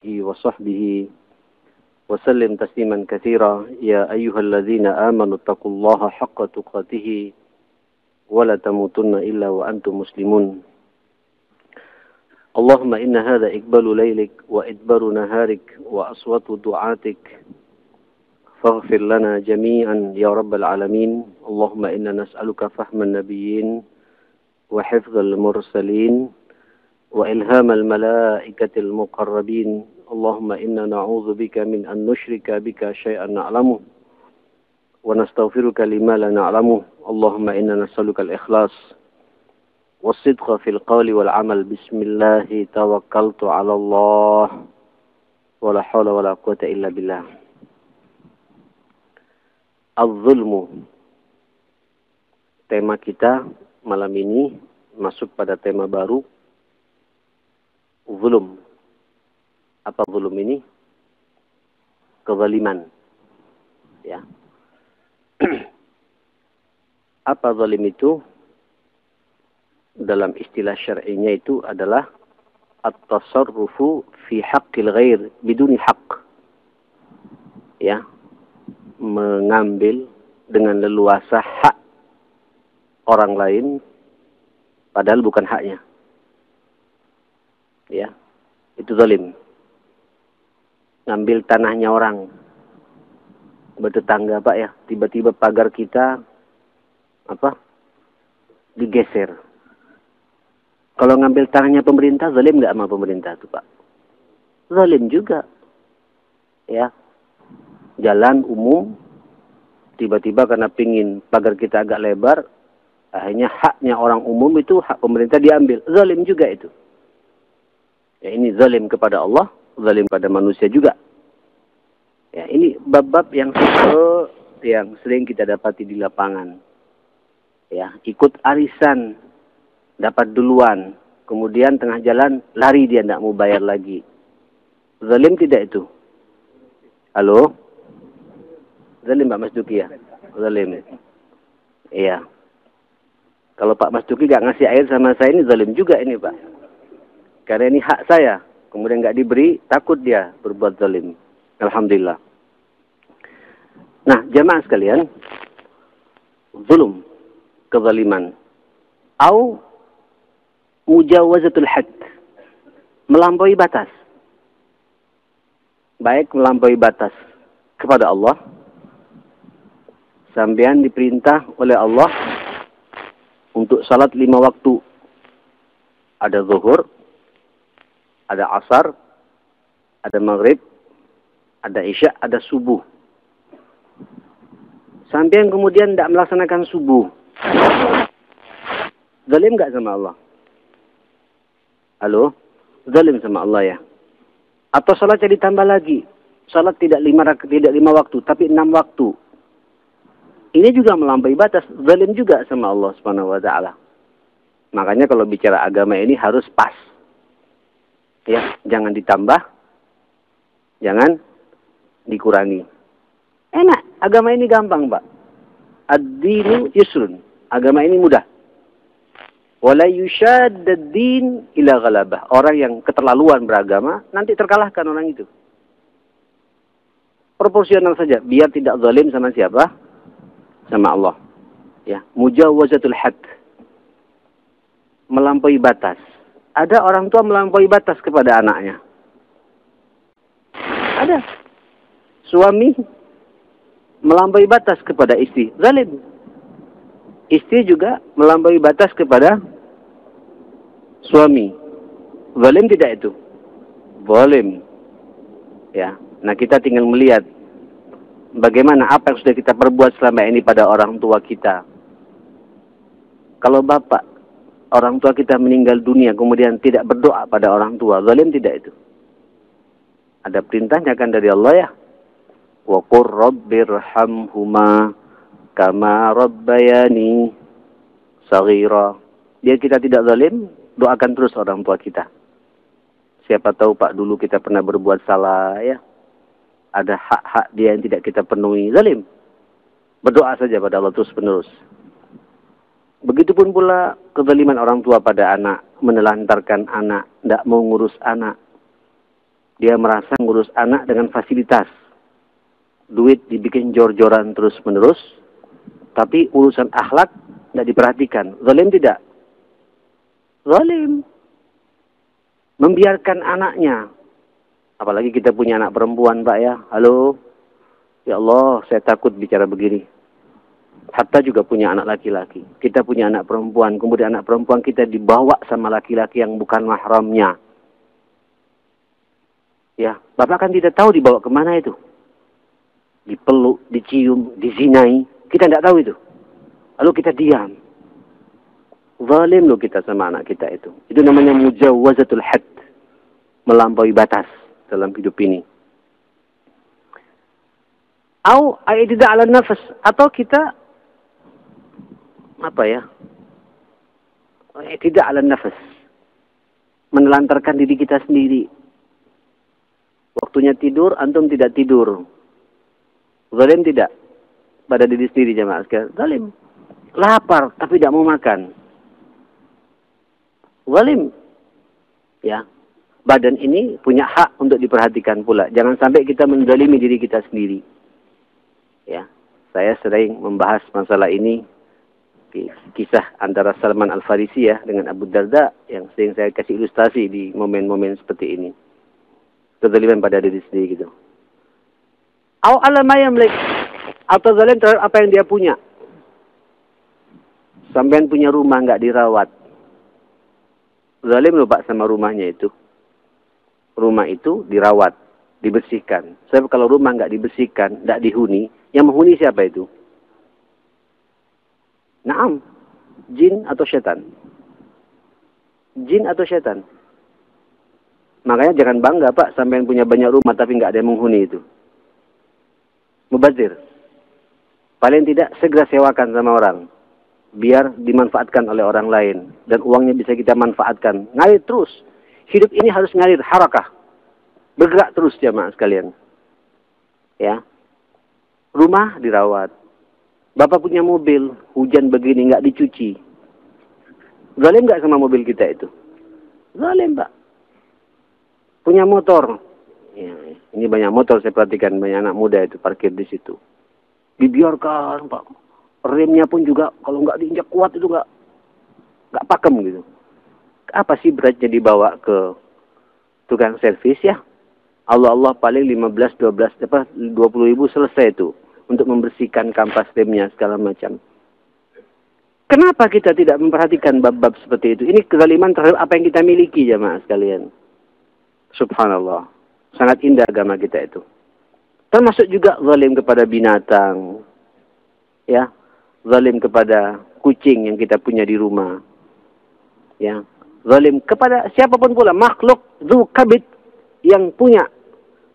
وصحبه وسلم تسليما كثيرا يا أيها الذين آمنوا اتقوا الله حق تقاته ولا تموتن إلا وأنتم مسلمون اللهم إن هذا إقبال ليلك وإدبار نهارك وأصوات دعاتك فاغفر لنا جميعا يا رب العالمين اللهم إنا نسألك فهم النبيين وحفظ المرسلين وإلهام الملائكة المقربين اللهم إنا نعوذ بك من أن نشرك بك شيئا نعلمه ونستغفرك لما لا نعلمه اللهم إنا نسألك الإخلاص والصدق في القول والعمل بسم الله توكلت على الله ولا حول ولا قوة إلا بالله Al-Zulmu. Tema kita malam ini masuk pada tema baru, zulum. Apa zulum ini? Kezaliman. Ya. Apa zalim itu? Dalam istilah syar'inya itu adalah at-tasarrufu fi haqqil ghair biduni haqq. Ya. Mengambil dengan leluasa hak orang lain padahal bukan haknya. Ya. Itu zalim. Ngambil tanahnya orang. Bertetangga, Pak ya, tiba-tiba pagar kita digeser. Kalau ngambil tanahnya pemerintah, zalim nggak sama pemerintah tuh, Pak? Zalim juga. Ya. Jalan umum, tiba-tiba karena pingin pagar kita agak lebar, akhirnya haknya orang umum itu, hak pemerintah diambil. Zalim juga itu. Ya, ini zalim kepada Allah, zalim pada manusia juga. Ya, ini bab-bab yang sering kita dapati di lapangan. Ya, ikut arisan, dapat duluan, kemudian tengah jalan lari dia tidak mau bayar lagi. Zalim tidak itu? Halo? Zalim Pak Mas Duki ya? Zalim. Iya. Kalau Pak Mas Duki nggak ngasih air sama saya, ini zalim juga ini Pak. Karena ini hak saya. Kemudian nggak diberi, takut dia berbuat zalim. Alhamdulillah. Nah, jamaah sekalian, zulum, kezaliman, au mujawazatul had, melampaui batas. Baik melampaui batas kepada Allah, sampean diperintah oleh Allah untuk salat 5 waktu. Ada zuhur, ada asar, ada maghrib, ada isya, ada subuh. Sampean kemudian tidak melaksanakan subuh. Zalim nggak sama Allah? Halo? Zalim sama Allah ya? Atau salatnya ditambah lagi. Salat tidak 5 waktu, tapi 6 waktu. Ini juga melampaui batas, zalim juga sama Allah Subhanahu wa taala. Makanya kalau bicara agama ini harus pas. Ya, jangan ditambah, jangan dikurangi. Enak, agama ini gampang, Pak. Ad-dinu yusrun. Agama ini mudah. Wala yushaddad-din ila ghalabah. Orang yang keterlaluan beragama nanti terkalahkan orang itu. Proporsional saja, biar tidak zalim sama siapa? Sama Allah. Ya, mujawazatul had. Melampaui batas. Ada orang tua melampaui batas kepada anaknya. Ada. Suami melampaui batas kepada istri. Zalim. Istri juga melampaui batas kepada suami. Zalim tidak itu? Zalim. Ya. Nah, kita tinggal melihat bagaimana apa yang sudah kita perbuat selama ini pada orang tua kita. Kalau bapak, orang tua kita meninggal dunia, kemudian tidak berdoa pada orang tua, zalim tidak itu? Ada perintahnya kan dari Allah ya. Wa qur rabbirhamhuma kama rabbayani saghira. Biar kita tidak zalim, doakan terus orang tua kita. Siapa tahu Pak dulu kita pernah berbuat salah ya. Ada hak-hak dia yang tidak kita penuhi, zalim. Berdoa saja pada Allah terus menerus. Begitupun pula kezaliman orang tua pada anak, menelantarkan anak, tidak mau ngurus anak. Dia merasa ngurus anak dengan fasilitas. Duit dibikin jor-joran terus-menerus. Tapi urusan akhlak tidak diperhatikan. Zalim tidak? Zalim. Membiarkan anaknya. Apalagi kita punya anak perempuan, Pak ya. Halo. Ya Allah, saya takut bicara begini. Hatta juga punya anak laki-laki. Kita punya anak perempuan. Kemudian anak perempuan kita dibawa sama laki-laki yang bukan mahramnya. Ya, Bapak kan tidak tahu dibawa kemana itu. Dipeluk, dicium, dizinai. Kita tidak tahu itu. Lalu kita diam. Zalim loh kita sama anak kita itu. Itu namanya mujawazatul had. Melampaui batas dalam hidup ini. Atau tidak ala nafas. Atau kita tidak ala nafas. Menelantarkan diri kita sendiri. Waktunya tidur, antum tidak tidur. Zalim tidak? Pada diri sendiri jemaah sekalian. Zalim. Lapar tapi tidak mau makan. Zalim. Ya. Badan ini punya hak untuk diperhatikan pula. Jangan sampai kita menzalimi diri kita sendiri. Ya. Saya sering membahas masalah ini. Kisah antara Salman Al-Farisi ya dengan Abu Darda yang sering saya kasih ilustrasi di momen-momen seperti ini. Kezaliman pada diri sendiri gitu. Atau zalim terhadap apa yang dia punya. Sampean punya rumah nggak dirawat. Zalim lupa sama rumahnya itu. Rumah itu dirawat, dibersihkan. Sebab kalau rumah nggak dibersihkan, nggak dihuni, yang menghuni siapa itu? Naam, jin atau setan? Jin atau setan? Makanya jangan bangga Pak, sampean punya banyak rumah tapi nggak ada yang menghuni itu. Mubazir. Paling tidak segera sewakan sama orang. Biar dimanfaatkan oleh orang lain. Dan uangnya bisa kita manfaatkan. Ngalir terus. Hidup ini harus ngalir, harakah. Bergerak terus jamaah sekalian. Ya. Rumah dirawat. Bapak punya mobil, hujan begini nggak dicuci. Zalim nggak sama mobil kita itu? Zalim Pak. Punya motor. Ya, ini banyak motor saya perhatikan, banyak anak muda itu parkir di situ. Dibiarkan Pak. Remnya pun juga kalau nggak diinjak kuat itu nggak pakem gitu. Apa sih beratnya dibawa ke tukang servis ya? Allah paling 15-20 ribu selesai itu untuk membersihkan kampas remnya segala macam. Kenapa kita tidak memperhatikan bab-bab seperti itu? Ini kezaliman terhadap apa yang kita miliki jamaah sekalian. Subhanallah. Sangat indah agama kita itu. Termasuk juga zalim kepada binatang. Ya. Zalim kepada kucing yang kita punya di rumah. Ya. Zalim kepada siapapun pula. Makhluk dzu kabid yang punya.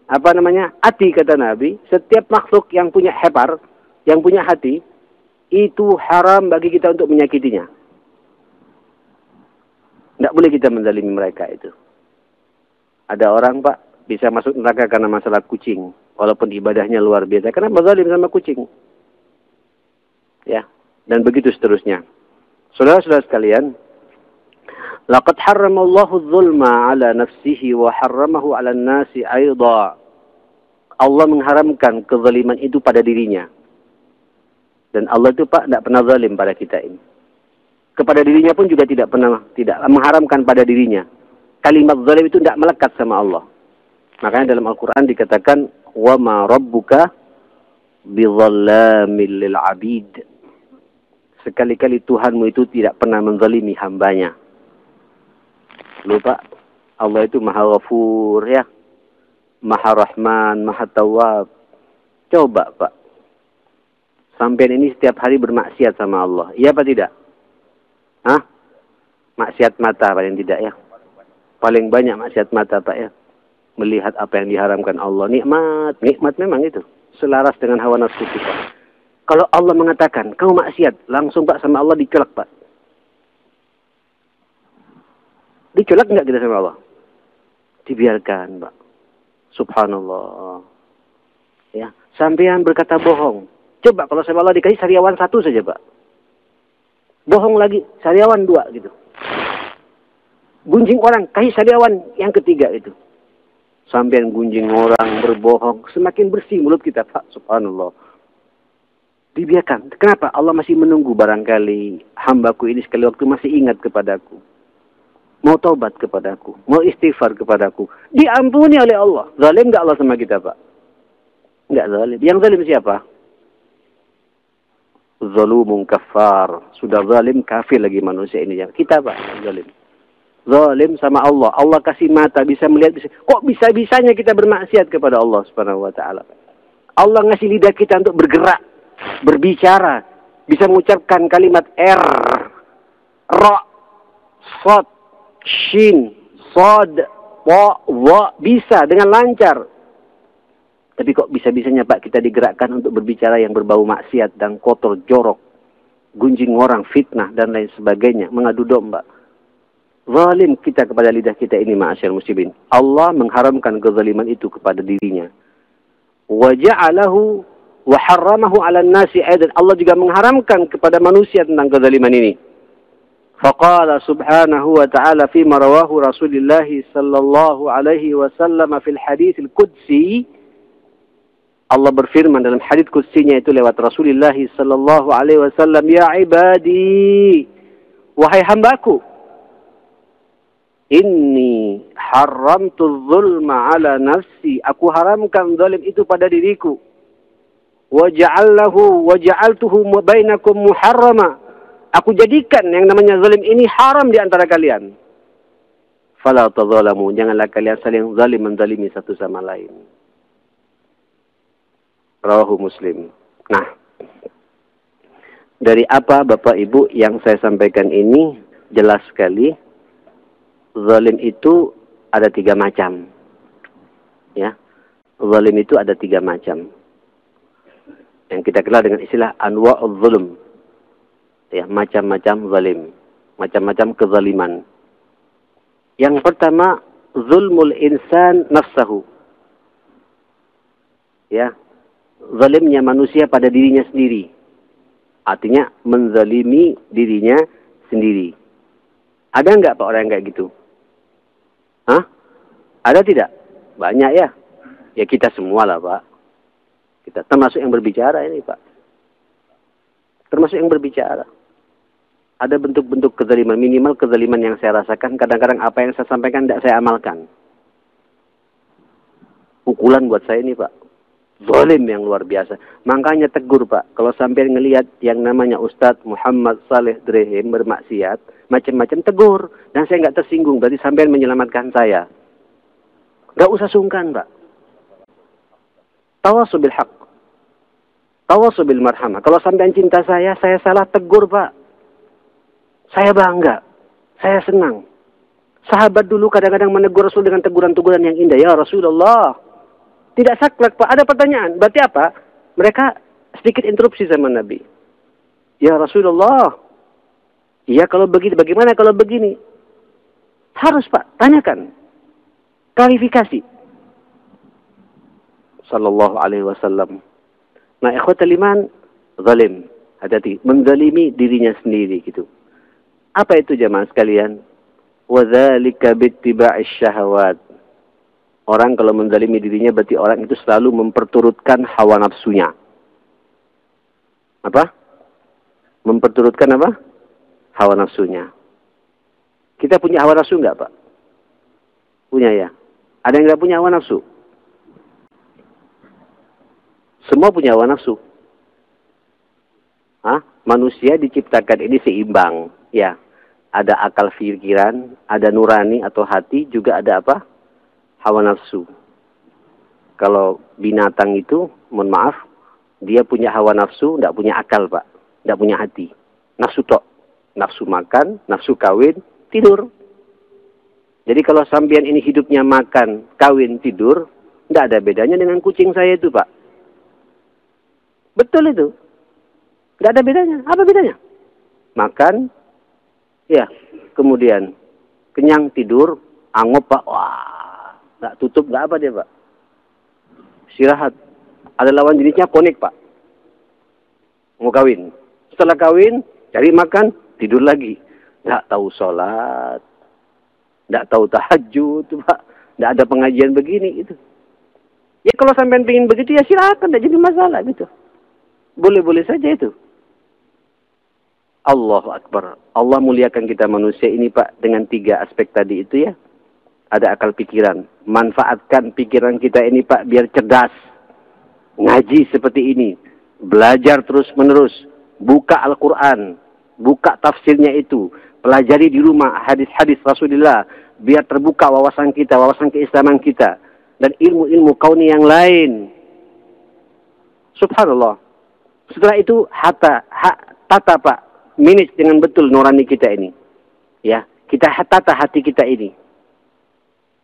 Hati kata Nabi. Setiap makhluk yang punya hepar. Yang punya hati. Itu haram bagi kita untuk menyakitinya. Tidak boleh kita menzalimi mereka itu. Ada orang Pak bisa masuk neraka karena masalah kucing. Walaupun ibadahnya luar biasa. Kenapa zalim sama kucing? Ya. Dan begitu seterusnya. Saudara-saudara sekalian. Laqad harramallahu adh-dhulma ala nafsihi wa harramahu ala nasi aidha. Allah mengharamkan kezaliman itu pada dirinya. Dan Allah itu Pak tidak pernah zalim pada kita ini. Kepada dirinya pun juga tidak mengharamkan pada dirinya. Kalimat zalim itu tidak melekat sama Allah. Makanya dalam Al-Quran dikatakan wa ma rabbuka bidzalamil lil abid. Sekali-kali Tuhanmu itu tidak pernah menzalimi hambanya. Lupa Allah itu Maha Ghafur ya. Maha Rahman, Maha Tawwab. Coba Pak. Sampean ini setiap hari bermaksiat sama Allah. Iya apa tidak? Hah? Maksiat mata paling tidak ya. Paling banyak maksiat mata Pak ya. Melihat apa yang diharamkan Allah. Nikmat memang itu. Selaras dengan hawa nafsu kita. Kalau Allah mengatakan, kamu maksiat. Langsung Pak sama Allah dicolak Pak. Dicolak enggak kita sama Allah? Dibiarkan Pak. Subhanallah. Ya. Sampean berkata bohong. Coba kalau sama Allah dikasih sariawan 1 saja Pak. Bohong lagi, sariawan 2 gitu. Gunjing orang, kasih sariawan yang ketiga itu. Sampean gunjing orang, berbohong, semakin bersih mulut kita, Pak. Subhanallah. Dibiarkan. Kenapa? Allah masih menunggu barangkali hambaku ini sekali waktu masih ingat kepadaku. Mau taubat kepadaku. Mau istighfar kepadaku. Diampuni oleh Allah. Zalim nggak Allah sama kita, Pak? Nggak zalim. Yang zalim siapa? Zalumun kafar. Sudah zalim, kafir lagi manusia ini. Kita, Pak, zalim. Zalim sama Allah. Allah kasih mata, bisa melihat. Kok bisa-bisanya kita bermaksiat kepada Allah Subhanahu wa ta'ala? Allah ngasih lidah kita untuk bergerak, berbicara, bisa mengucapkan kalimat ra, sod, shin, sod, wa, bisa dengan lancar. Tapi kok bisa-bisanya Pak kita digerakkan untuk berbicara yang berbau maksiat dan kotor, jorok, gunjing orang, fitnah dan lain sebagainya, mengadu domba. Zalim kita kepada lidah kita ini, ma'asyar muslimin. Allah mengharamkan kezaliman itu kepada dirinya. Wa ja'alahu wa harramahu 'alan nasi aidan. Allah juga mengharamkan kepada manusia tentang kezaliman ini. Faqala subhanahu wa ta'ala fi ma rawahu Rasulullah sallallahu alaihi wasallam fil hadits al-qudsi. Allah berfirman dalam hadits qudsinya itu lewat Rasulullah sallallahu alaihi wasallam, ya ibadi, wahai hambaku, inni haramtu zulma ala nafsi. Aku haramkan zalim itu pada diriku. Wa ja'altuhu bainakum muharrama. Aku jadikan yang namanya zalim ini haram di antara kalian. Fala tadzalamu. Janganlah kalian saling zalim menzalimi satu sama lain. Rawahu Muslim. Nah, dari apa Bapak Ibu yang saya sampaikan ini jelas sekali. Zalim itu ada 3 macam. Ya. Zalim itu ada 3 macam. Yang kita kenal dengan istilah anwa'ul zulm. Ya, macam-macam zalim. Macam-macam kezaliman. Yang pertama, zulmul insan nafsahu. Ya. Zalimnya manusia pada dirinya sendiri. Artinya menzalimi dirinya sendiri. Ada enggak Pak orang yang kayak gitu? Hah? Ada tidak? Banyak ya. Ya kita semua lah Pak. Kita termasuk yang berbicara ini Pak. Termasuk yang berbicara. Ada bentuk-bentuk kezaliman. Minimal kezaliman yang saya rasakan. Kadang-kadang apa yang saya sampaikan tidak saya amalkan. Pukulan buat saya ini Pak. Zalim yang luar biasa. Makanya tegur Pak. Kalau sampai ngelihat yang namanya Ustadz Muhammad Saleh Drehim bermaksiat, macam-macam tegur. Dan saya nggak tersinggung. Berarti sampai menyelamatkan saya. Nggak usah sungkan Pak. Tawasul bil haq. Tawasul bil marhamah. Kalau sampai cinta saya salah tegur Pak. Saya bangga. Saya senang. Sahabat dulu kadang-kadang menegur Rasul dengan teguran-teguran yang indah. Ya Rasulullah. Tidak saklek Pak. Ada pertanyaan. Berarti apa? Mereka sedikit interupsi sama Nabi. Ya Rasulullah. Iya kalau begini. Bagaimana kalau begini? Harus Pak. Tanyakan. Klarifikasi. Sallallahu alaihi wasallam. Nah ikhwatal iman. Zalim. Hati-hati. Menzalimi dirinya sendiri gitu. Apa itu jamaah sekalian? Wadzalika bittiba'is syahawat. Orang kalau menzalimi dirinya berarti orang itu selalu memperturutkan hawa nafsunya. Apa? Memperturutkan apa? Hawa nafsunya. Kita punya hawa nafsu enggak Pak? Punya ya? Ada yang enggak punya hawa nafsu? Semua punya hawa nafsu. Hah? Manusia diciptakan ini seimbang. Ya. Ada akal pikiran, ada nurani atau hati, juga ada apa? Hawa nafsu. Kalau binatang itu, mohon maaf, dia punya hawa nafsu, tidak punya akal Pak. Tidak punya hati. Nafsu tok. Nafsu makan, nafsu kawin, tidur. Jadi kalau sampean ini hidupnya makan, kawin, tidur, tidak ada bedanya dengan kucing saya itu Pak. Betul itu. Tidak ada bedanya. Apa bedanya? Makan, ya, kemudian kenyang, tidur, angop Pak. Wah. Nggak tutup, nggak apa dia Pak. Istirahat. Ada lawan jenisnya konik Pak. Mau kawin. Setelah kawin, cari makan, tidur lagi. Nggak tahu sholat. Nggak tahu tahajud Pak. Tidak ada pengajian begini gitu. Ya kalau sampean pengen begitu ya silakan, tidak jadi masalah gitu. Boleh-boleh saja itu. Allahu Akbar. Allah muliakan kita manusia ini Pak dengan 3 aspek tadi itu ya. Ada akal pikiran. Manfaatkan pikiran kita ini Pak biar cerdas. Ngaji seperti ini. Belajar terus menerus. Buka Al-Quran. Buka tafsirnya itu. Pelajari di rumah hadis-hadis Rasulullah. Biar terbuka wawasan kita, wawasan keislaman kita. Dan ilmu-ilmu kauni yang lain. Subhanallah. Setelah itu tata Pak. Manage dengan betul nurani kita ini. Ya, kita tata hati kita ini.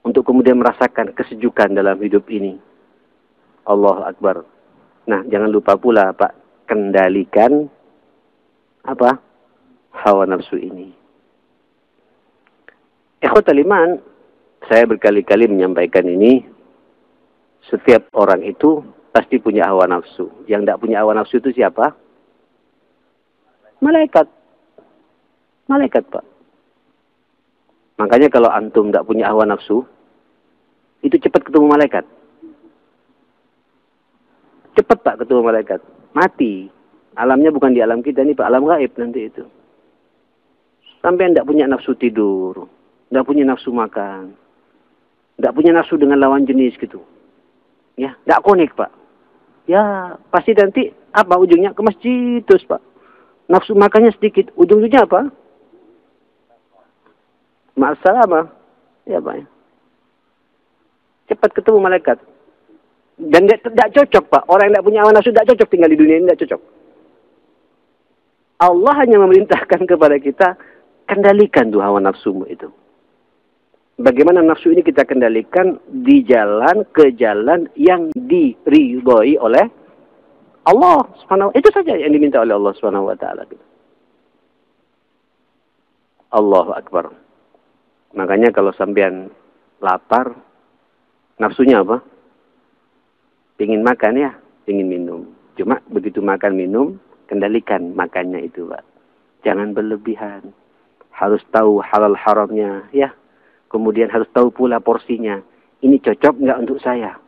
Untuk kemudian merasakan kesejukan dalam hidup ini. Allahu Akbar. Nah, jangan lupa pula Pak, kendalikan apa? Hawa nafsu ini. Ikhwatal iman, saya berkali-kali menyampaikan ini. Setiap orang itu pasti punya hawa nafsu. Yang tidak punya hawa nafsu itu siapa? Malaikat. Malaikat Pak. Makanya kalau antum tidak punya hawa nafsu, itu cepat ketemu malaikat. Cepat Pak ketemu malaikat. Mati. Alamnya bukan di alam kita ini Pak, alam gaib nanti itu. Sampai tidak punya nafsu tidur, tidak punya nafsu makan, tidak punya nafsu dengan lawan jenis gitu. Ya, tidak konek Pak. Ya, pasti nanti apa ujungnya ke masjid terus Pak. Nafsu makannya sedikit, ujung-ujungnya apa? Ma'assalamah. Ya Pak. Cepat ketemu malaikat. Dan tidak cocok Pak. Orang yang tidak punya hawa nafsu tidak cocok tinggal di dunia ini, tidak cocok. Allah hanya memerintahkan kepada kita, kendalikan tuh hawa nafsumu itu. Bagaimana nafsu ini kita kendalikan di jalan ke jalan yang diridhoi oleh Allah Subhanahu. Itu saja yang diminta oleh Allah Subhanahu wa taala. Allahu Akbar. Makanya kalau sampean lapar, nafsunya apa? Pingin makan ya, pingin minum. Cuma begitu makan minum, kendalikan makannya itu, Pak. Jangan berlebihan. Harus tahu halal haramnya, ya. Kemudian harus tahu pula porsinya. Ini cocok nggak untuk saya?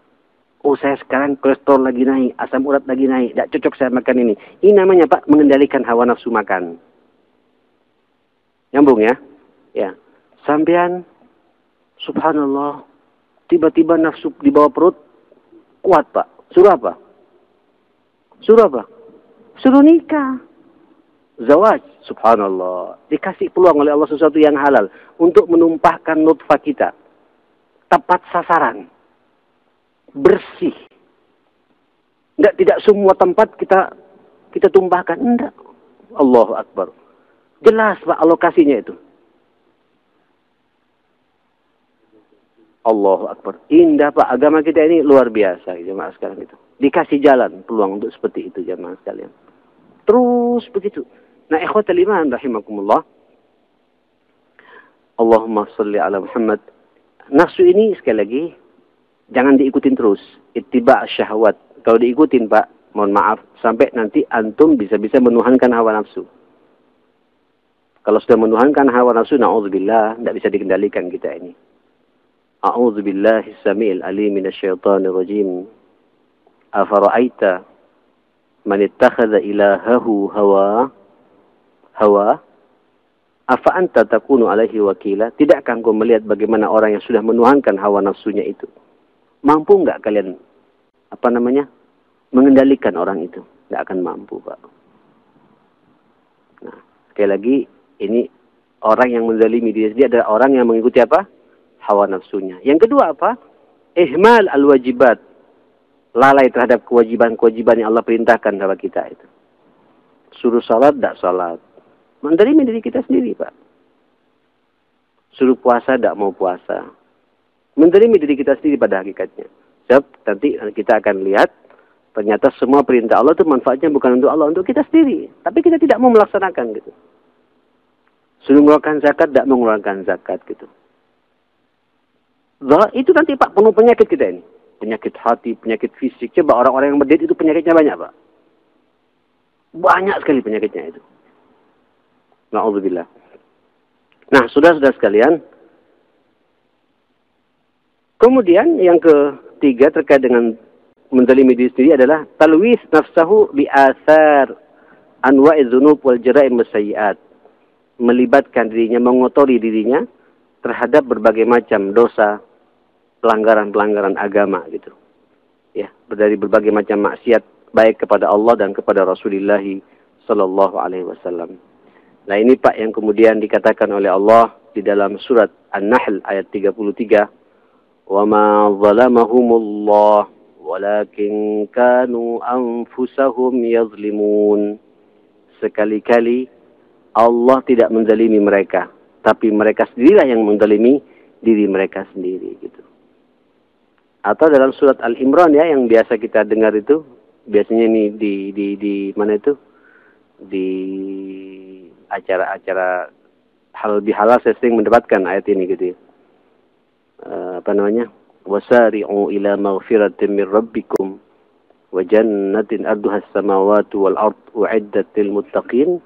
Oh, saya sekarang kolesterol lagi naik, asam urat lagi naik. Tidak cocok saya makan ini. Ini namanya, Pak, mengendalikan hawa nafsu makan. Nyambung ya? Ya. Sampean, subhanallah, tiba-tiba nafsu di bawah perut, kuat, Pak. Suruh apa? Suruh apa? Suruh nikah. Zawaj, subhanallah. Dikasih peluang oleh Allah sesuatu yang halal. Untuk menumpahkan nutfah kita. Tepat sasaran. Bersih. Tidak semua tempat kita tumpahkan. Enggak. Allahu Akbar. Jelas Pak alokasinya itu. Allahu Akbar. Indah Pak. Agama kita ini luar biasa. Jemaah sekarang itu. Dikasih jalan peluang untuk seperti itu jemaah sekalian. Terus begitu. Nah ikhwatal iman rahimakumullah. Allahumma salli ala Muhammad. Nafsu ini sekali lagi. Jangan diikutin terus. Ittiba' syahwat. Kalau diikutin Pak, mohon maaf. Sampai nanti antum bisa-bisa menuhankan hawa nafsu. Kalau sudah menuhankan hawa nafsu, na'udzubillah, tidak bisa dikendalikan kita ini. A'udzubillahi sami'il alim minasyaitanir rajim. Afara'aita man ittakhadha ilahahu hawa afa anta takunu alaihi wakila. Tidakkah engkau melihat bagaimana orang yang sudah menuhankan hawa nafsunya itu? Mampu enggak kalian mengendalikan orang itu? Enggak akan mampu, Pak. Nah, sekali lagi ini orang yang menzalimi diri sendiri adalah orang yang mengikuti apa? Hawa nafsunya. Yang kedua apa? Ihmal al-wajibat. Lalai terhadap kewajiban-kewajiban yang Allah perintahkan kepada kita itu. Suruh salat, tidak salat. Menzalimi diri kita sendiri, Pak. Suruh puasa, tidak mau puasa. Menzalimi diri kita sendiri pada hakikatnya. Sebab nanti kita akan lihat ternyata semua perintah Allah itu manfaatnya bukan untuk Allah, untuk kita sendiri. Tapi kita tidak mau melaksanakan gitu. Suruh mengeluarkan zakat, tidak mengeluarkan zakat gitu. Itu nanti Pak penuh penyakit kita ini. Penyakit hati, penyakit fisik. Coba orang-orang yang berdiri itu penyakitnya banyak Pak. Banyak sekali penyakitnya itu. Na'udzubillah. Nah, saudara-saudara sekalian, Kemudian yang ketiga terkait dengan menzalimi diri sendiri adalah talwis nafsahu bi athar anwa'i dzunub wal jara'im wasayyi'at. Melibatkan dirinya, mengotori dirinya terhadap berbagai macam dosa, pelanggaran-pelanggaran agama gitu. Ya, dari berbagai macam maksiat baik kepada Allah dan kepada Rasulullah sallallahu alaihi wasallam. Nah, ini Pak yang kemudian dikatakan oleh Allah di dalam surat An-Nahl ayat 33, "Wa ma zalamahumullah walakin kanu anfusahum yazlimun." Sekali-kali Allah tidak menzalimi mereka, tapi mereka sendirilah yang menzalimi diri mereka sendiri gitu. Atau dalam surat Al-Imran ya yang biasa kita dengar itu, biasanya ini di mana itu? Di acara-acara hal bihalal saya sering mendapatkan ayat ini gitu ya. Apa namanya? Wasari'u ila maghfiratin min rabbikum wa jannatin arduha as-samawati wal ard u'iddat lil muttaqin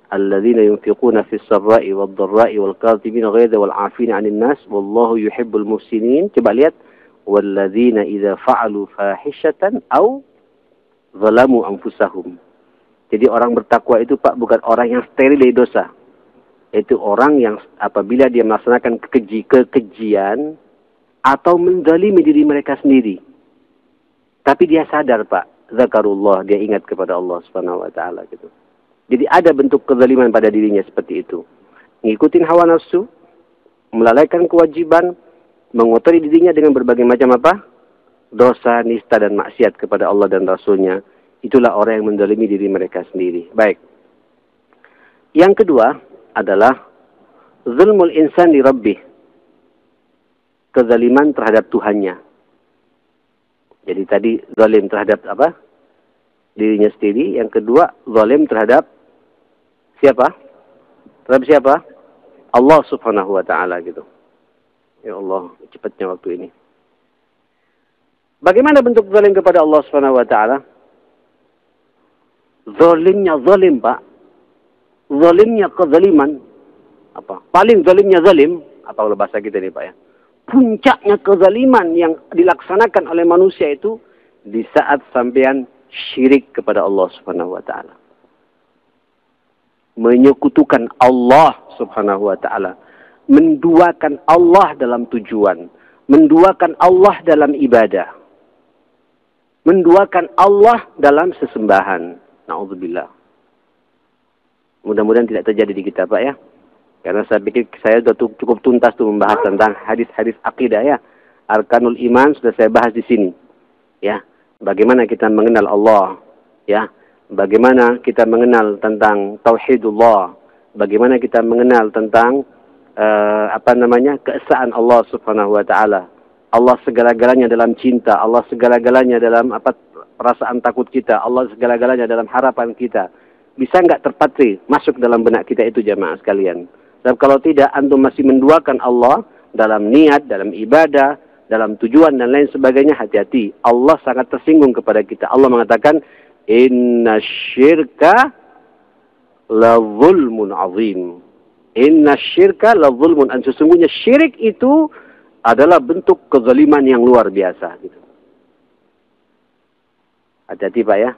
alladzina yunfiquna fis sarra'i wad dharra'i wal kadhibina ghayza wal 'afina 'anil nas wallahu yuhibbul muhsinin. Coba lihat, walladzina idza fa'alu fahishatan aw zalamu anfusahum. Jadi orang bertakwa itu Pak bukan orang yang steril dari dosa. Itu orang yang apabila dia melaksanakan kekejian atau menzalimi diri mereka sendiri. Tapi dia sadar Pak, zakarullah, dia ingat kepada Allah Subhanahu wa taala gitu. Jadi ada bentuk kezaliman pada dirinya seperti itu. Ngikutin hawa nafsu, melalaikan kewajiban, mengotori dirinya dengan berbagai macam apa? Dosa, nista dan maksiat kepada Allah dan Rasulnya. Itulah orang yang menzalimi diri mereka sendiri. Baik. Yang kedua adalah zulmul insan li rabbih. Kezaliman terhadap Tuhannya. Jadi tadi zalim terhadap apa? Dirinya sendiri. Yang kedua, zalim terhadap siapa? Terhadap siapa? Allah Subhanahu wa taala gitu. Ya Allah, cepatnya waktu ini. Bagaimana bentuk zalim kepada Allah Subhanahu wa taala? Zalimnya zalim, Pak. Zalimnya kezaliman. Apa? Paling zalimnya zalim, apa kalau bahasa kita ini, Pak ya? Puncaknya kezaliman yang dilaksanakan oleh manusia itu di saat sampean syirik kepada Allah Subhanahu wa taala. Menyekutukan Allah Subhanahu wa taala, menduakan Allah dalam tujuan, menduakan Allah dalam ibadah, menduakan Allah dalam sesembahan. Na'udzubillah. Mudah-mudahan tidak terjadi di kita Pak ya. Karena saya pikir saya sudah cukup tuntas tuh membahas tentang hadis-hadis akidah ya. Arkanul iman sudah saya bahas di sini. Ya, bagaimana kita mengenal Allah, ya. Bagaimana kita mengenal tentang tauhidullah, bagaimana kita mengenal tentang keesaan Allah Subhanahu wa taala. Allah segala-galanya dalam cinta, Allah segala-galanya dalam perasaan takut kita, Allah segala-galanya dalam harapan kita. Bisa enggak terpatri masuk dalam benak kita itu jamaah sekalian? Dan kalau tidak, antum masih menduakan Allah dalam niat, dalam ibadah, dalam tujuan dan lain sebagainya, hati-hati. Allah sangat tersinggung kepada kita. Allah mengatakan, "Inna syirka la zulmun azim." Inna syirka la zulmun. Dan sesungguhnya syirik itu adalah bentuk kezaliman yang luar biasa. Gitu. Hati-hati Pak ya.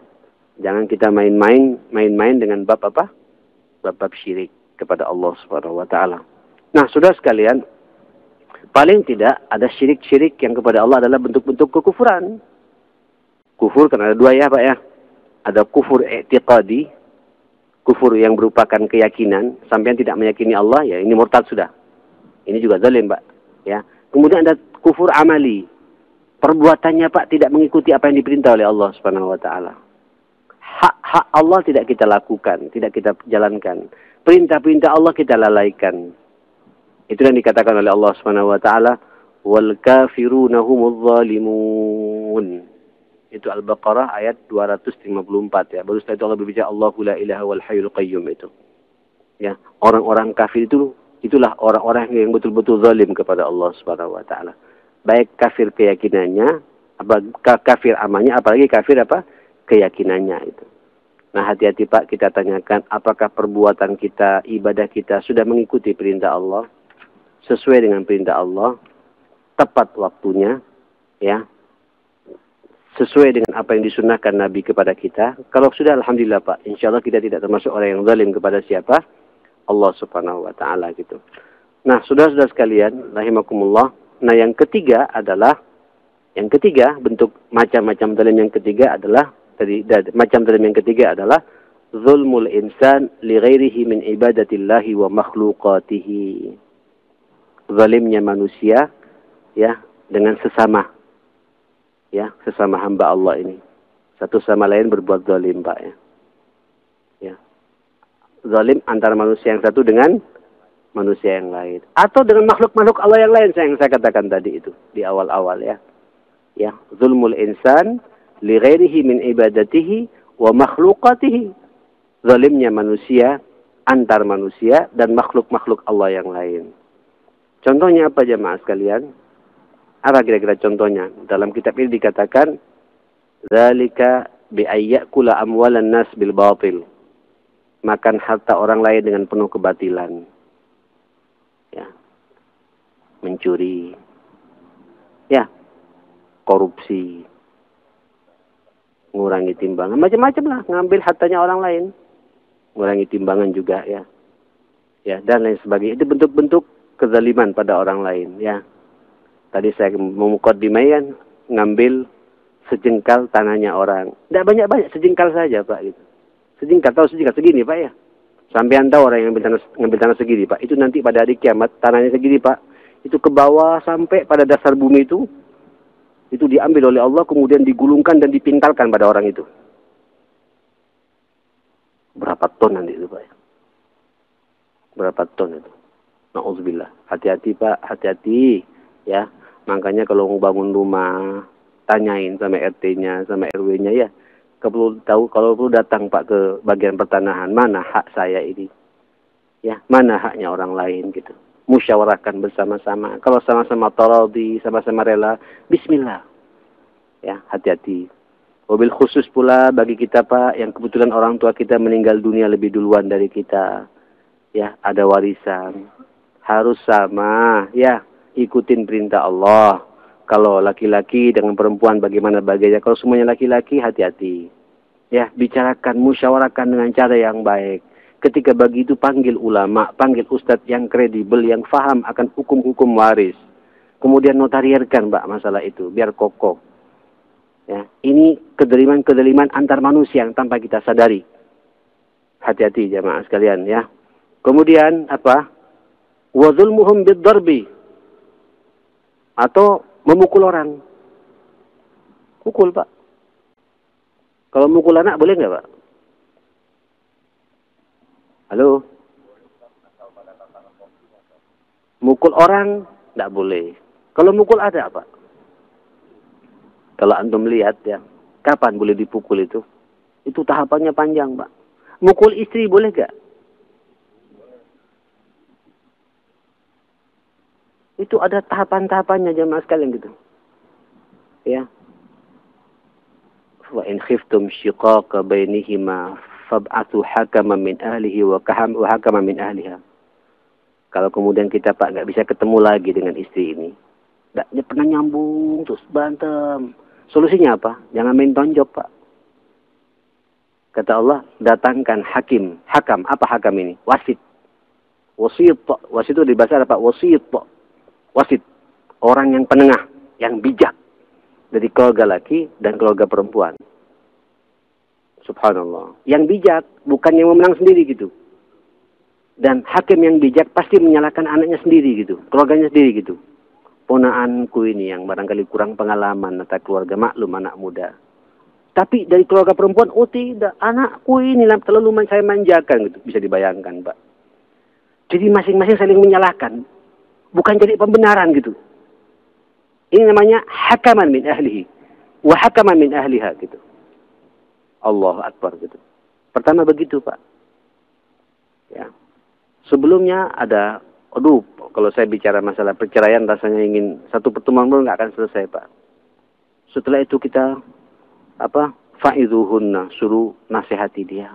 Jangan kita main-main dengan bab apa? Bab syirik kepada Allah Subhanahu wa taala. Nah, saudara sekalian, paling tidak ada syirik-syirik yang kepada Allah adalah bentuk-bentuk kekufuran. Kufur kan ada dua ya Pak ya. Ada kufur i'tiqadi, kufur yang merupakan keyakinan, sampai yang tidak meyakini Allah, ya ini murtad sudah. Ini juga zalim Pak. Ya. Kemudian ada kufur amali. Perbuatannya Pak tidak mengikuti apa yang diperintah oleh Allah Subhanahu wa taala. Hak-hak Allah tidak kita lakukan, tidak kita jalankan. Perintah-perintah Allah kita lalaikan. Itu yang dikatakan oleh Allah Subhanahu wa taala, wal kafiruna humuz zalimun. Itu Al-Baqarah ayat 254 ya. Baru setelah itu Allah berbicara Allahu la ilaha wal hayyul qayyum itu. Ya, orang-orang kafir itulah orang-orang yang betul-betul zalim kepada Allah Subhanahu wa taala. Baik kafir keyakinannya, kafir amalnya, apalagi kafir keyakinannya itu. Nah, hati-hati Pak, kita tanyakan apakah perbuatan kita, ibadah kita sudah mengikuti perintah Allah, sesuai dengan perintah Allah, tepat waktunya, ya, sesuai dengan apa yang disunnahkan Nabi kepada kita. Kalau sudah, alhamdulillah Pak, insya Allah kita tidak termasuk orang yang zalim kepada siapa? Allah Subhanahu wa Ta'ala gitu. Nah, saudara-saudara sekalian, rahimakumullah. Nah, yang ketiga bentuk macam-macam zalim yang ketiga adalah zulmul insan li ghairihi min ibadatillahi wa makhluqatihi. Zalimnya manusia, ya, dengan sesama, ya, sesama hamba Allah ini. Satu sama lain berbuat zalim, Pak, ya. Ya. Zalim antara manusia yang satu dengan manusia yang lain, atau dengan makhluk-makhluk Allah yang lain, yang saya katakan tadi itu di awal-awal, ya. Ya, zulmul insan li ghairihi min ibadatihi wa makhluqatihi. Zalimnya manusia antar manusia dan makhluk-makhluk Allah yang lain. Contohnya apa jemaah sekalian? Apa kira-kira contohnya? Dalam kitab ini dikatakan, zalika bi ayyakula amwalan nas bil batil. Makan harta orang lain dengan penuh kebatilan. Ya. Mencuri. Ya. Korupsi. Ngurangi timbangan, macam-macam lah, ngambil hartanya orang lain. Ngurangi timbangan juga, ya. Ya, dan lain sebagainya. Itu bentuk-bentuk kezaliman pada orang lain, ya. Tadi saya memukadimai kan, ngambil sejengkal tanahnya orang. Tidak banyak-banyak, sejengkal saja, Pak. Gitu. Sejengkal, tahu sejengkal segini, Pak, ya. Sampai tahu orang yang ngambil tanah segini, Pak. Itu nanti pada hari kiamat, tanahnya segini, Pak. Itu ke bawah sampai pada dasar bumi itu diambil oleh Allah, kemudian digulungkan dan dipintalkan pada orang itu. Berapa ton nanti itu, Pak, ya? Berapa ton itu? Na'udzubillah. Hati-hati, Pak, hati-hati, ya. Makanya kalau mau bangun rumah, tanyain sama RT-nya, sama RW-nya, ya. Kalau perlu datang, Pak, ke bagian pertanahan, mana hak saya ini? Ya, mana haknya orang lain gitu. Musyawarahkan bersama-sama. Kalau sama-sama taradhi, sama-sama rela, bismillah. Ya, hati-hati. Wabil khusus pula bagi kita, Pak, yang kebetulan orang tua kita meninggal dunia lebih duluan dari kita. Ya, ada warisan. Harus sama, ya, ikutin perintah Allah. Kalau laki-laki dengan perempuan bagaimana bagainya. Kalau semuanya laki-laki, hati-hati. Ya, bicarakan, musyawarahkan dengan cara yang baik. Ketika begitu panggil ulama, panggil ustadz yang kredibel, yang faham akan hukum-hukum waris. Kemudian notarierkan, Mbak, masalah itu, biar kokoh. Ya, ini kedoliman antar manusia yang tanpa kita sadari. Hati-hati jamaah sekalian, ya. Kemudian apa? Wa zulmuhum bid-darbi. Atau memukul orang. Pukul, Pak. Kalau mukul anak boleh nggak, Pak? Halo? Mukul orang nggak boleh. Kalau mukul ada, Pak? Kalau antum lihat, ya, kapan boleh dipukul itu? Itu tahapannya panjang, Pak. Mukul istri boleh nggak? Itu ada tahapan-tahapannya jemaah sekalian gitu. Ya. Wa in khiftum shiqaqa bainihima fab'athu hakaman min ahlihi wa hakaman min ahliha. Kalau kemudian kita, Pak, nggak bisa ketemu lagi dengan istri ini, nggak pernah nyambung terus berantem. Solusinya apa? Jangan main tonjok, Pak. Kata Allah, datangkan hakim, hakam. Apa hakam ini? Wasit. Wasit, Pak. Wasit itu di bahasa Arab, Pak. Wasit, Pak. Wasit. Orang yang penengah, yang bijak dari keluarga laki dan keluarga perempuan. Subhanallah. Yang bijak, bukan yang memenang sendiri gitu. Dan hakim yang bijak pasti menyalahkan anaknya sendiri gitu, keluarganya sendiri gitu. Ponaanku ini yang barangkali kurang pengalaman atau keluarga, maklum anak muda. Tapi dari keluarga perempuan, oh tidak, anakku ini terlalu saya manjakan gitu. Bisa dibayangkan, Pak. Jadi masing-masing saling menyalahkan. Bukan jadi pembenaran gitu. Ini namanya hakaman min ahlihi. Wa hakaman min ahliha gitu. Allahu Akbar gitu. Pertama begitu, Pak. Ya. Sebelumnya ada, kalau saya bicara masalah perceraian rasanya ingin satu pertemuan pun nggak akan selesai, Pak. Setelah itu kita fa'izuhunna, suruh nasihati dia.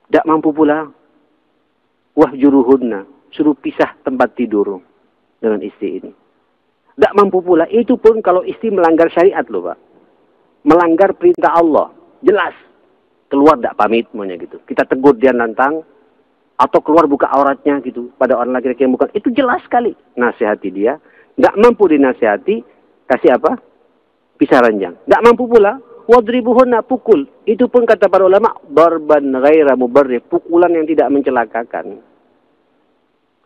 Tidak mampu pula, wahjuruhunna, suruh pisah tempat tidur dengan istri ini. Tidak mampu pula. Itu pun kalau istri melanggar syariat loh Pak. Melanggar perintah Allah. Jelas. Keluar tidak pamit maunya gitu. Kita tegur dia nantang. Atau keluar buka auratnya gitu. Pada orang laki-laki yang bukan. Itu jelas sekali. Nasihati dia. Tidak mampu dinasihati. Kasih apa? Pisah ranjang. Tidak mampu pula. Wadribuhunna, pukul. Itu pun kata para ulama. Darban ghaira mubarrih. Pukulan yang tidak mencelakakan.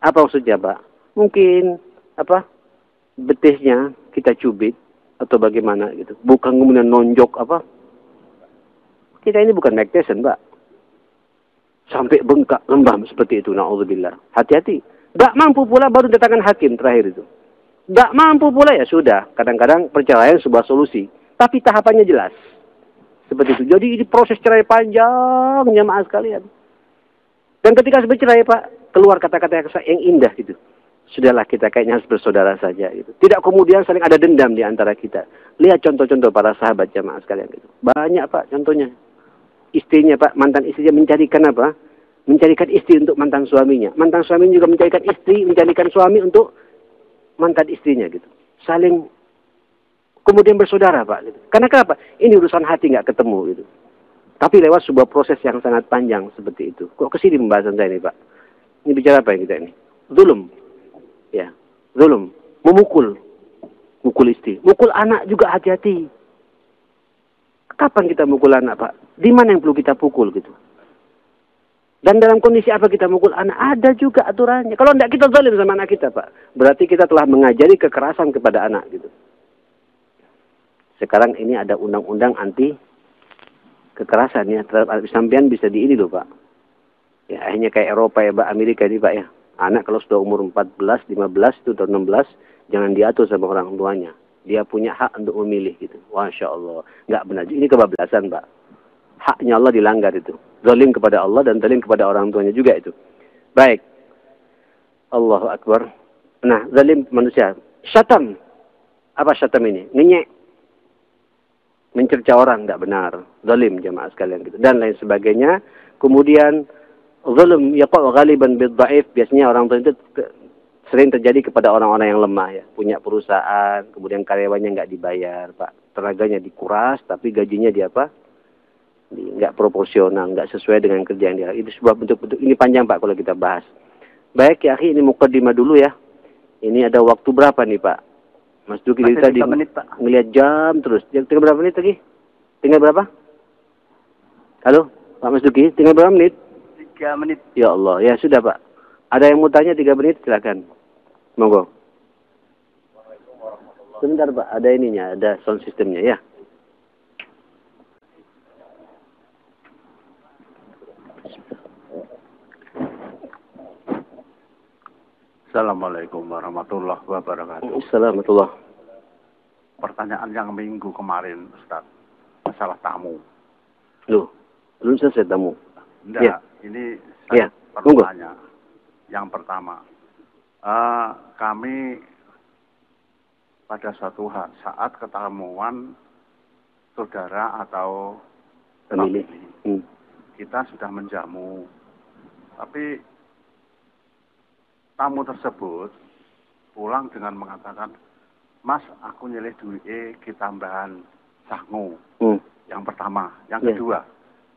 Apa maksudnya Pak? Mungkin apa? Betisnya kita cubit atau bagaimana gitu. Bukan kemudian nonjok apa. Kita ini bukan Mike Tyson, Pak. Sampai bengkak, lembam seperti itu. Na'udzubillah. Hati-hati. Gak mampu pula baru datangkan hakim terakhir itu. Gak mampu pula ya sudah. Kadang-kadang perceraian sebuah solusi. Tapi tahapannya jelas. Seperti itu. Jadi ini proses cerai panjang jamaah sekalian. Dan ketika bercerai Pak, keluar kata-kata yang indah gitu. Sudahlah kita kayaknya harus bersaudara saja gitu. Tidak kemudian saling ada dendam di antara kita. Lihat contoh-contoh para sahabat jamaah sekalian gitu. Banyak Pak contohnya. Istrinya Pak, mantan istrinya mencarikan apa? Mencarikan istri untuk mantan suaminya. Mantan suaminya juga mencarikan istri, mencarikan suami untuk mantan istrinya gitu. Saling kemudian bersaudara Pak gitu. Karena kenapa? Ini urusan hati nggak ketemu gitu. Tapi lewat sebuah proses yang sangat panjang seperti itu. Kok kesini pembahasan saya ini Pak? Ini bicara apa yang kita ini? Zulum. Ya, zulum, memukul, mukul istri, mukul anak juga hati-hati. Kapan kita mukul anak Pak? Di mana yang perlu kita pukul gitu? Dan dalam kondisi apa kita mukul anak? Ada juga aturannya. Kalau tidak kita zalim sama anak kita Pak, berarti kita telah mengajari kekerasan kepada anak gitu. Sekarang ini ada undang-undang anti kekerasan ya terhadap anak sampean bisa di ini loh Pak. Ya akhirnya kayak Eropa ya Pak, Amerika ini Pak ya. Anak kalau sudah umur 14, 15, itu atau 16, jangan diatur sama orang tuanya. Dia punya hak untuk memilih gitu. Masya Allah. Nggak benar. Ini kebablasan Pak. Haknya Allah dilanggar itu. Zalim kepada Allah dan zalim kepada orang tuanya juga itu. Baik. Allahu Akbar. Nah, zalim manusia. Syatam. Apa syatam ini? Ngenyek. Mencerca orang. Nggak benar. Zalim jamaah sekalian gitu. Dan lain sebagainya. Kemudian zulm yaqa' ghaliban bid-dha'if, biasanya orang tua itu sering terjadi kepada orang-orang yang lemah ya, punya perusahaan, kemudian karyawannya nggak dibayar, Pak. Tenaganya dikuras tapi gajinya di apa? Nggak proporsional, nggak sesuai dengan kerja yang dia. Itu sebuah bentuk-bentuk ini panjang Pak kalau kita bahas. Baik ya, akhi, ini mukadimah dulu ya. Ini ada waktu berapa nih, Pak? Mas Duki tadi ngelihat jam terus. Tinggal berapa menit lagi? Tinggal berapa? Halo, Pak Mas Duki, tinggal berapa menit? 3 menit. Ya Allah, ya sudah Pak. Ada yang mau tanya 3 menit, silakan. Monggo. Sebentar Pak, ada ininya, ada sound systemnya ya. Assalamualaikum warahmatullahi wabarakatuh. Assalamualaikum. Pertanyaan yang minggu kemarin, Ustaz, masalah tamu. Loh, belum selesai tamu. Enggak, ya. Ini saya perlu Monggo. tanya. Yang pertama, kami pada suatu saat ketemuan saudara atau Famili. kita sudah menjamu, tapi tamu tersebut pulang dengan mengatakan, Mas, aku nyelih duit tambahan sangu. Yang pertama. Yang kedua,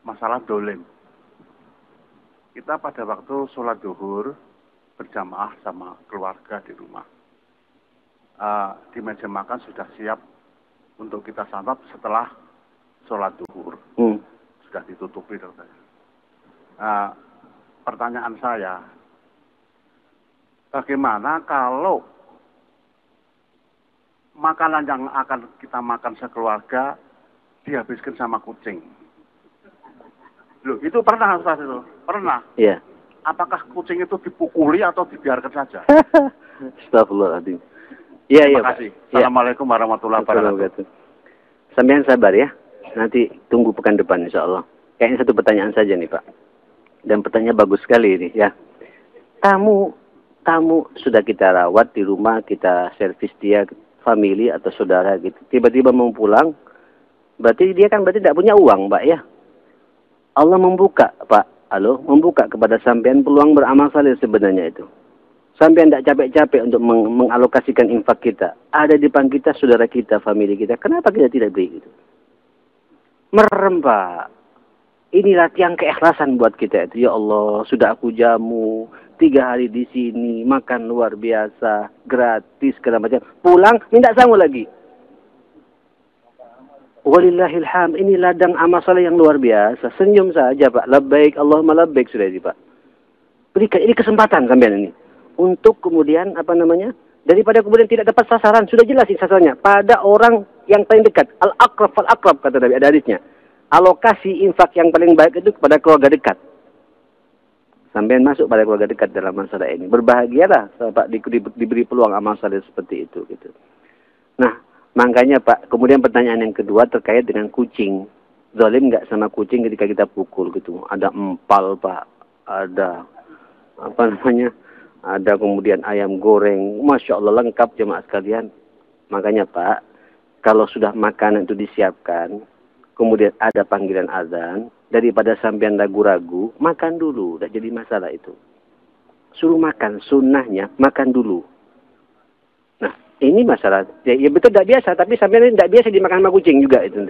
masalah dolim. Kita pada waktu sholat duhur berjamaah sama keluarga di rumah. Di meja makan sudah siap untuk kita santap setelah sholat duhur. Sudah ditutupi. Pertanyaan saya, bagaimana kalau makanan yang akan kita makan sekeluarga dihabiskan sama kucing? Loh, itu pernah Ustaz itu? Pernah? Iya. Apakah kucing itu dipukuli atau dibiarkan saja? Astagfirullahaladzim. Iya, iya, Pak. Terima kasih. Assalamualaikum warahmatullahi wabarakatuh. Sampean sabar ya. Nanti tunggu pekan depan insya Allah. Kayaknya satu pertanyaan saja nih Pak. Dan pertanyaan bagus sekali ini ya. Tamu sudah kita rawat di rumah, kita servis dia, family atau saudara gitu. Tiba-tiba mau pulang, berarti dia kan berarti tidak punya uang Pak ya. Allah membuka Pak, membuka kepada sampean peluang beramal saleh sebenarnya itu. Sampai tidak capek-capek untuk mengalokasikan infak kita. Ada di depan kita, saudara kita, famili kita. Kenapa kita tidak beri gitu? Merem, Pak. Ini latihan keikhlasan buat kita itu. Ya Allah, sudah aku jamu 3 hari di sini, makan luar biasa, gratis, segala macam. Pulang, minta sangu lagi. Walillahilham, ini ladang amal saleh yang luar biasa. Senyum saja, Pak. Labbaik, Allahumma labbaik, sudah ini, Pak. Berikan, ini kesempatan sampean ini. Untuk kemudian, daripada kemudian tidak dapat sasaran, sudah jelas sasarannya. Pada orang yang paling dekat. Al-akrab, fal-akrab, kata Nabi, ada hadisnya. Alokasi infak yang paling baik itu kepada keluarga dekat. Sampai masuk pada keluarga dekat dalam masalah ini. Berbahagialah Pak diberi peluang amal saleh seperti itu gitu. Nah, makanya Pak, kemudian pertanyaan yang kedua terkait dengan kucing. Zalim nggak sama kucing ketika kita pukul gitu. Ada empal, Pak. Ada ada kemudian ayam goreng. Masya Allah lengkap jemaah sekalian. Makanya Pak, kalau sudah makanan itu disiapkan, kemudian ada panggilan azan, daripada sampean ragu-ragu, makan dulu. Tidak jadi masalah itu. Suruh makan, sunnahnya makan dulu. Nah, ini masalah. Ya betul tidak biasa, tapi sampean tidak biasa dimakan sama kucing juga itu.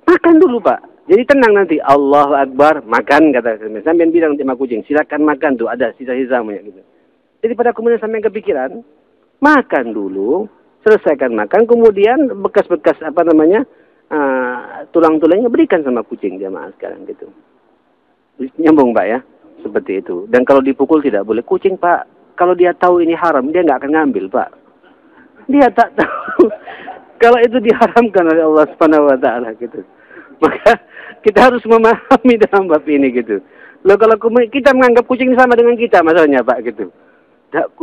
Makan dulu Pak. Jadi tenang nanti. Allahu Akbar, makan kata sampean. Sampean bilang sama kucing, silakan makan tuh, ada sisa-sisanya gitu. Daripada kemudian sampean kepikiran, makan dulu. Selesaikan makan, kemudian bekas-bekas tulang-tulangnya berikan sama kucing jamaah sekarang gitu. Nyambung Pak ya, seperti itu. Dan kalau dipukul tidak boleh. Kucing Pak, kalau dia tahu ini haram, dia nggak akan ngambil Pak. Dia tak tahu kalau itu diharamkan oleh Allah Subhanahu Wa Taala gitu. Maka kita harus memahami dalam bab ini gitu. Loh kalau kita menganggap kucing sama dengan kita masalahnya Pak gitu.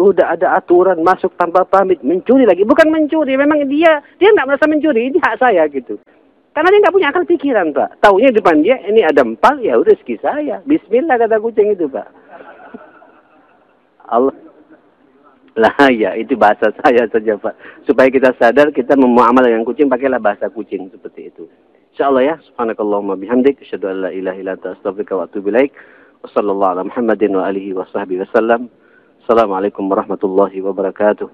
Udah ada aturan masuk tanpa pamit, mencuri lagi. Bukan mencuri, memang dia nggak merasa mencuri, ini hak saya gitu. Karena dia nggak punya akal pikiran Pak. Taunya depan dia ini ada empal, ya udah rezeki saya. Bismillah kata kucing itu Pak. Allah. Lah ya itu bahasa saya saja Pak. Supaya kita sadar kita memuamalah dengan kucing, pakailah bahasa kucing seperti itu. Insyaallah ya. Subhanakallahumma bihamdik, asyhadu an la ilaha illa anta, astaghfiruka wa atubu ilaik. Wassallallahu ala Muhammadin wa alihi wa sahbihi wasallam. Assalamualaikum warahmatullahi wabarakatuh.